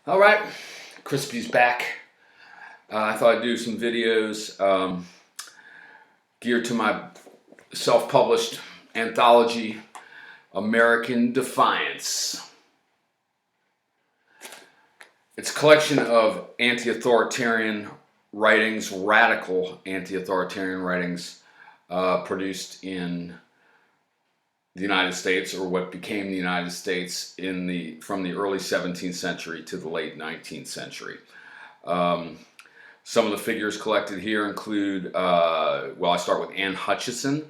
All right, Crispy's back. I thought I'd do some videos geared to my self-published anthology, American Defiance. It's a collection of anti-authoritarian writings, radical anti-authoritarian writings produced in the United States, or what became the United States from the early 17th century to the late 19th century. Some of the figures collected here include, I start with Anne Hutchinson,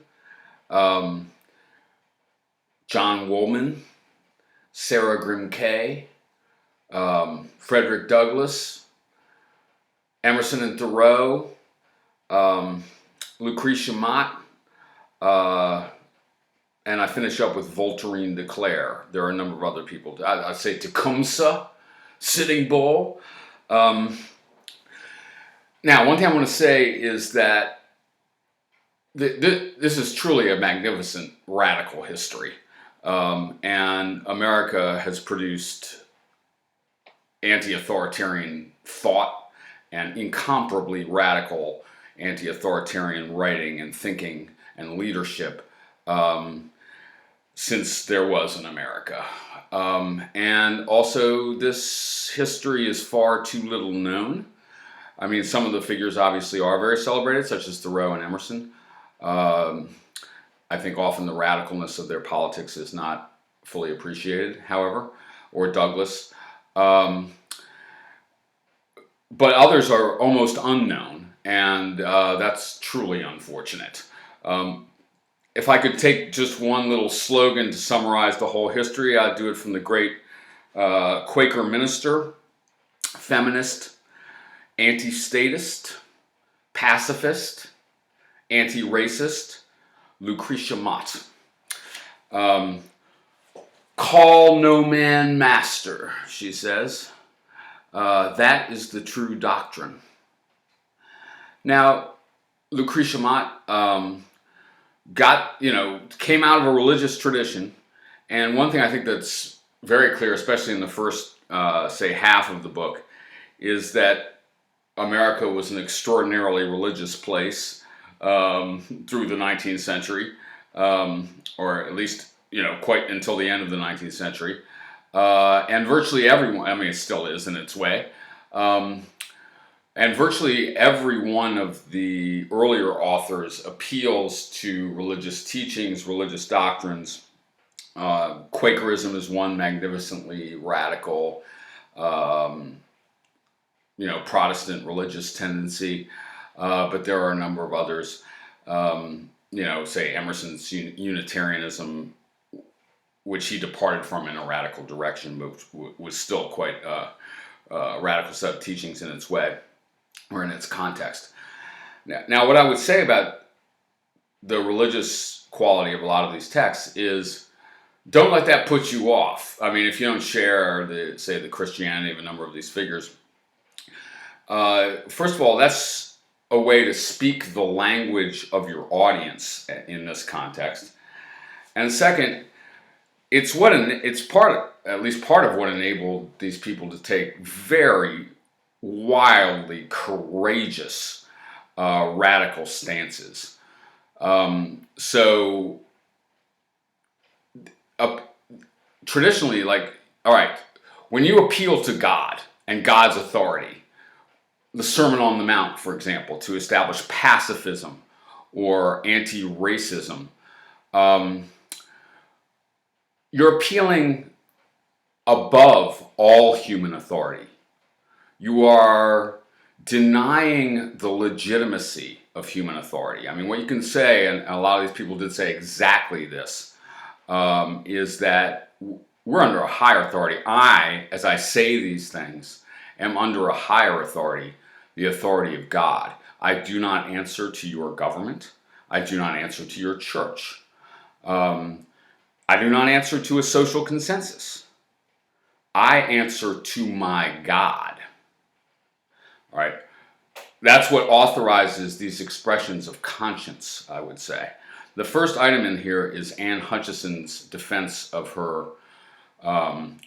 John Woolman, Sarah Grimke, Frederick Douglass, Emerson and Thoreau, Lucretia Mott, and I finish up with Voltarine de Cleyre. There are a number of other people. I say Tecumseh, Sitting Bull. Now, one thing I want to say is that this is truly a magnificent radical history. And America has produced anti-authoritarian thought and incomparably radical anti-authoritarian writing and thinking and leadership since there was an America. And also, this history is far too little known. I mean, some of the figures obviously are very celebrated, such as Thoreau and Emerson. I think often the radicalness of their politics is not fully appreciated, however, or Douglass. But others are almost unknown, and that's truly unfortunate. If I could take just one little slogan to summarize the whole history, I'd do it from the great Quaker minister, feminist, anti-statist, pacifist, anti-racist, Lucretia Mott. Call no man master, she says. That is the true doctrine. Now, Lucretia Mott came out of a religious tradition, and one thing I think that's very clear, especially in the first, half of the book, is that America was an extraordinarily religious place through the 19th century, or at least, quite until the end of the 19th century. And virtually everyone, I mean, it still is in its way, and virtually every one of the earlier authors appeals to religious teachings, religious doctrines. Quakerism is one magnificently radical, Protestant religious tendency, but there are a number of others. Say Emerson's Unitarianism, which he departed from in a radical direction, but was still quite a radical set of teachings in its way, or in its context. Now, what I would say about the religious quality of a lot of these texts is, don't let that put you off. I mean, if you don't share the Christianity of a number of these figures, first of all, that's a way to speak the language of your audience in this context. And second, it's at least part of what enabled these people to take very wildly courageous radical stances. Traditionally, all right, when you appeal to God and God's authority, the Sermon on the Mount, for example, to establish pacifism or anti-racism, you're appealing above all human authority. You are denying the legitimacy of human authority. I mean, what you can say, and a lot of these people did say exactly this, is that we're under a higher authority. I, as I say these things, am under a higher authority, the authority of God. I do not answer to your government. I do not answer to your church. I do not answer to a social consensus. I answer to my God. All right. That's what authorizes these expressions of conscience, I would say. The first item in here is Anne Hutchinson's defense of her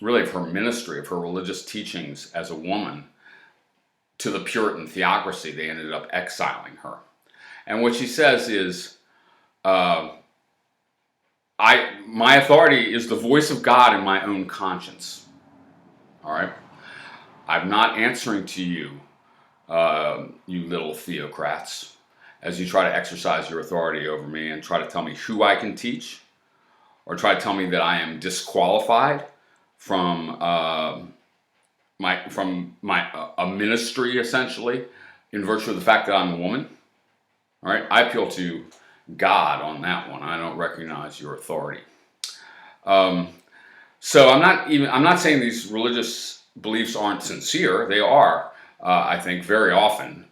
really of her ministry, of her religious teachings as a woman, to the Puritan theocracy. They ended up exiling her. And what she says is, my authority is the voice of God in my own conscience. All right? I'm not answering to you, you little theocrats, as you try to exercise your authority over me and try to tell me who I can teach, or try to tell me that I am disqualified from a ministry, essentially, in virtue of the fact that I'm a woman. All right, I appeal to God on that one. I don't recognize your authority. So I'm not saying these religious beliefs aren't sincere. They are, I think, very often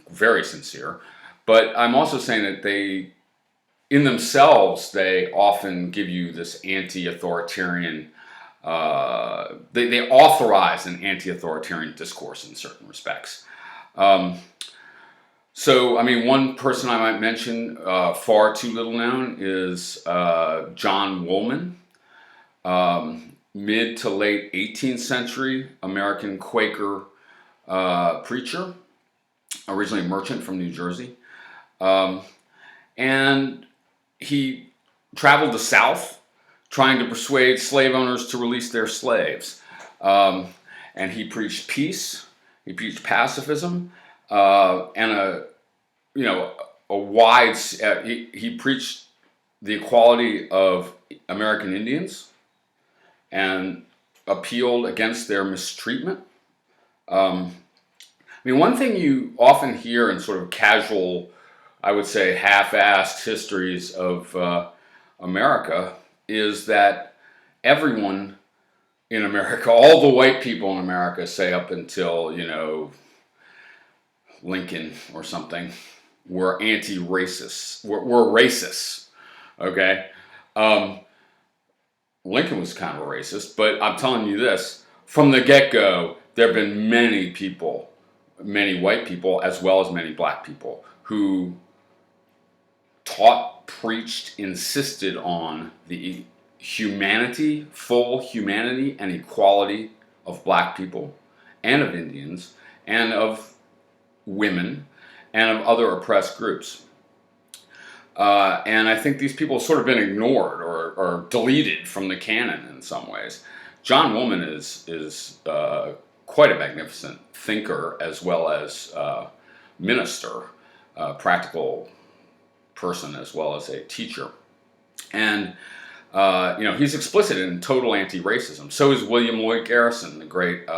very sincere. But I'm also saying that in themselves, they often give you this anti-authoritarian. They authorize an anti-authoritarian discourse in certain respects. So, I mean, one person I might mention, far too little known, is John Woolman, mid to late 18th century American Quaker preacher, originally a merchant from New Jersey. And he traveled the South trying to persuade slave owners to release their slaves. And he preached peace, he preached pacifism, and he preached the equality of American Indians and appealed against their mistreatment. One thing you often hear in sort of casual, I would say half-assed histories of America is that everyone in America, all the white people in America, say up until, Lincoln or something, were anti-racists, were racists, okay? Lincoln was kind of a racist, but I'm telling you this, from the get-go, there have been many people, many white people, as well as many black people, who taught, preached, insisted on the humanity, full humanity and equality of black people and of Indians and of women and of other oppressed groups. And I think these people have sort of been ignored or deleted from the canon in some ways. John Woolman is quite a magnificent thinker as well as minister, practical person as well as a teacher. And he's explicit in total anti-racism. So is William Lloyd Garrison, the great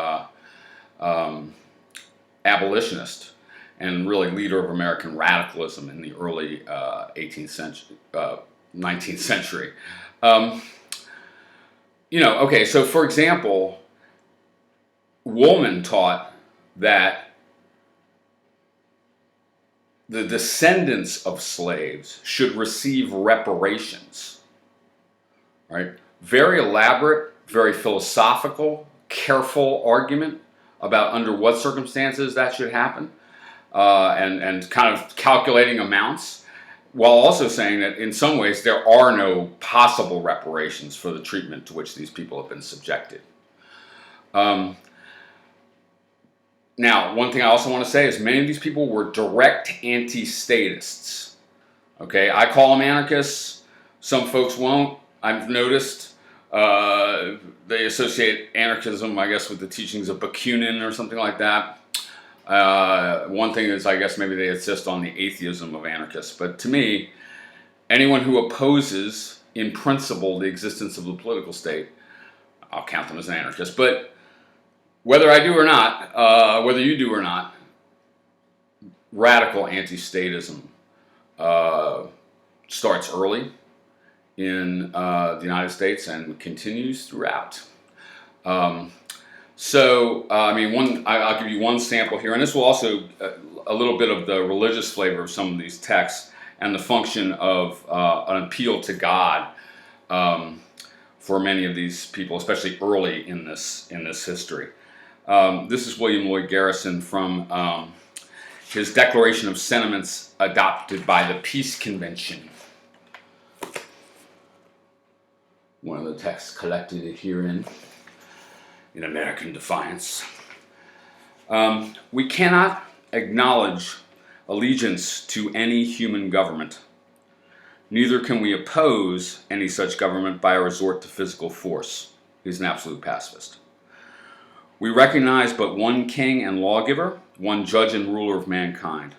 abolitionist and really leader of American radicalism in the early 19th century. So for example, Woolman taught that the descendants of slaves should receive reparations. Right? Very elaborate, very philosophical, careful argument about under what circumstances that should happen, and kind of calculating amounts, while also saying that in some ways there are no possible reparations for the treatment to which these people have been subjected. Now, one thing I also want to say is many of these people were direct anti-statists. Okay, I call them anarchists. Some folks won't. I've noticed they associate anarchism, I guess, with the teachings of Bakunin or something like that. One thing is, I guess, maybe they insist on the atheism of anarchists. But to me, anyone who opposes, in principle, the existence of the political state, I'll count them as an anarchist. But whether I do or not, whether you do or not, radical anti-statism starts early in the United States and continues throughout. I'll give you one sample here, and this will also a little bit of the religious flavor of some of these texts and the function of an appeal to God for many of these people, especially early in this history. This is William Lloyd Garrison from his Declaration of Sentiments adopted by the Peace Convention. one of the texts collected herein, in American Defiance. We cannot acknowledge allegiance to any human government. Neither can we oppose any such government by a resort to physical force. He's an absolute pacifist. We recognize but one king and lawgiver, one judge and ruler of mankind.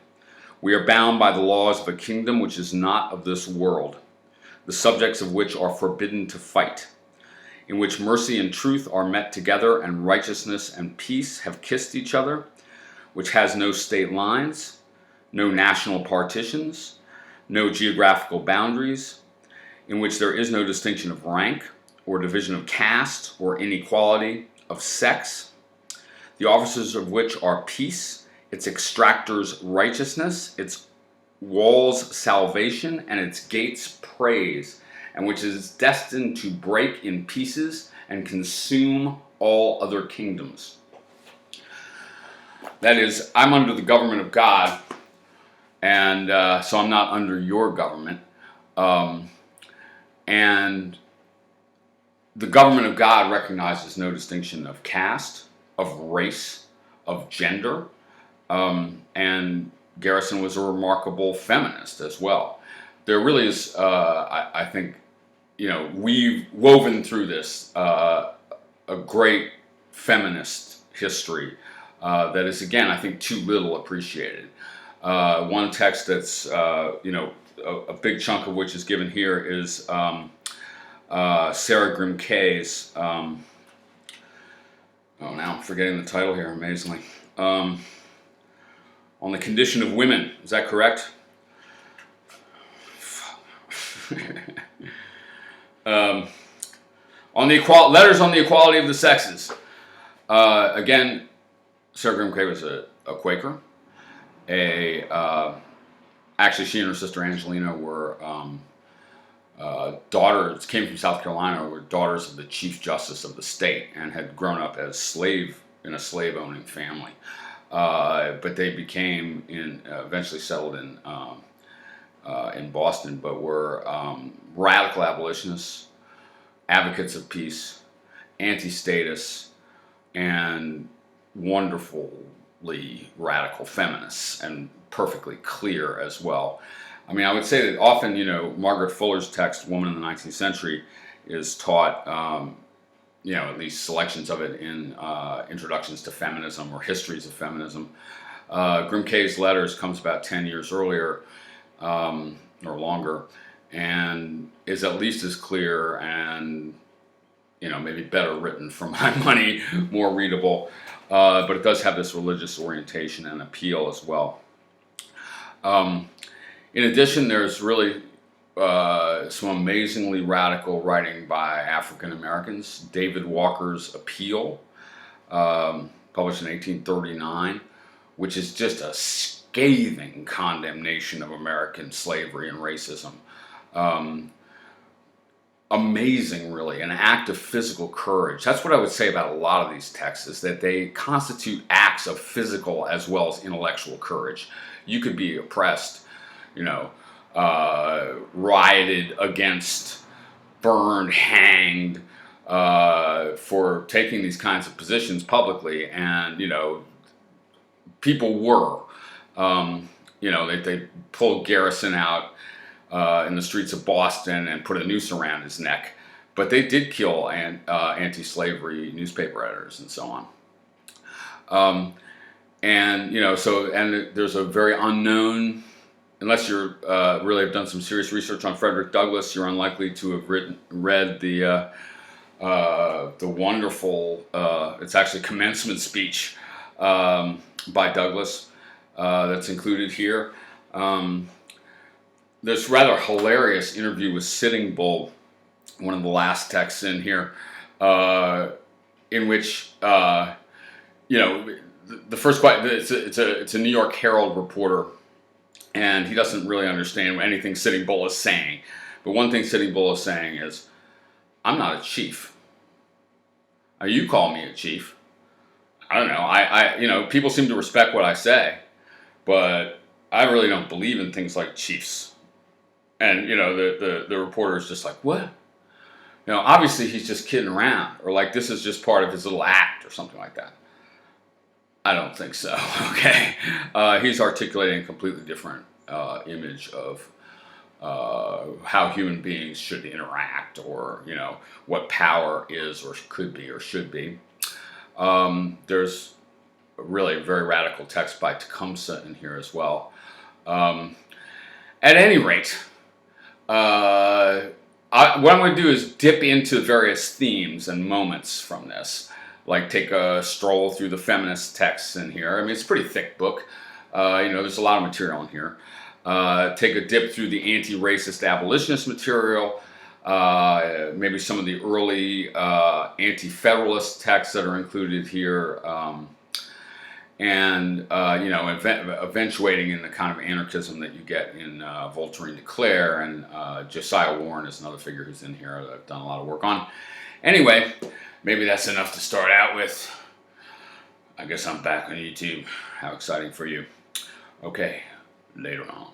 We are bound by the laws of a kingdom which is not of this world, the subjects of which are forbidden to fight, in which mercy and truth are met together and righteousness and peace have kissed each other, which has no state lines, no national partitions, no geographical boundaries, in which there is no distinction of rank or division of caste or inequality of sex, the officers of which are peace, its extractors righteousness, its walls salvation, and its gates praise, and which is destined to break in pieces and consume all other kingdoms. That is, I'm under the government of God, and so I'm not under your government. And the government of God recognizes no distinction of caste, of race, of gender, and Garrison was a remarkable feminist as well. There really is, I think, we've woven through this a great feminist history that is, again, I think too little appreciated. One text that's, a big chunk of which is given here is Sarah Grimke's, now I'm forgetting the title here, amazingly, on the condition of women. Is that correct? On the letters on the equality of the sexes. Again, Sarah Grimke was a Quaker. Actually, she and her sister Angelina were daughters, came from South Carolina, were daughters of the Chief Justice of the state, and had grown up as in a slave-owning family. But they became eventually settled in Boston, but were radical abolitionists, advocates of peace, anti-status, and wonderfully radical feminists, and perfectly clear as well. I mean, I would say that often, Margaret Fuller's text, Woman in the 19th Century, is taught, at least selections of it in introductions to feminism or histories of feminism. Grimke's letters comes about 10 years earlier, or longer, and is at least as clear and, maybe better written for my money, more readable, but it does have this religious orientation and appeal as well. In addition, there's really some amazingly radical writing by African Americans. David Walker's Appeal, published in 1839, which is just a scathing condemnation of American slavery and racism. Amazing, really, an act of physical courage. That's what I would say about a lot of these texts, is that they constitute acts of physical as well as intellectual courage. You could be oppressed, rioted against, burned, hanged for taking these kinds of positions publicly, and people were, they pulled Garrison out in the streets of Boston and put a noose around his neck, but they did kill anti-slavery newspaper editors and so on. And there's a very unknown, unless you're really have done some serious research on Frederick Douglass, you're unlikely to have read the wonderful, it's actually commencement speech by Douglass that's included here. This rather hilarious interview with Sitting Bull, one of the last texts in here, in which the first question, it's a New York Herald reporter, and he doesn't really understand anything Sitting Bull is saying. But one thing Sitting Bull is saying is, "I'm not a chief. Now, you call me a chief. I don't know. People seem to respect what I say, but I really don't believe in things like chiefs." And the reporter is just like, "What? Obviously he's just kidding around, or like this is just part of his little act or something like that. I don't think so. Okay, he's articulating a completely different image of how human beings should interact, or what power is or could be or should be. There's really a very radical text by Tecumseh in here as well. At any rate, what I'm going to do is dip into various themes and moments from this. Like take a stroll through the feminist texts in here. I mean, it's a pretty thick book. There's a lot of material in here. Take a dip through the anti-racist abolitionist material. Maybe some of the early anti-federalist texts that are included here. Eventuating in the kind of anarchism that you get in Voltarine de Cleyre, and Josiah Warren is another figure who's in here that I've done a lot of work on. Anyway, maybe that's enough to start out with. I guess I'm back on YouTube. How exciting for you. Okay, later on.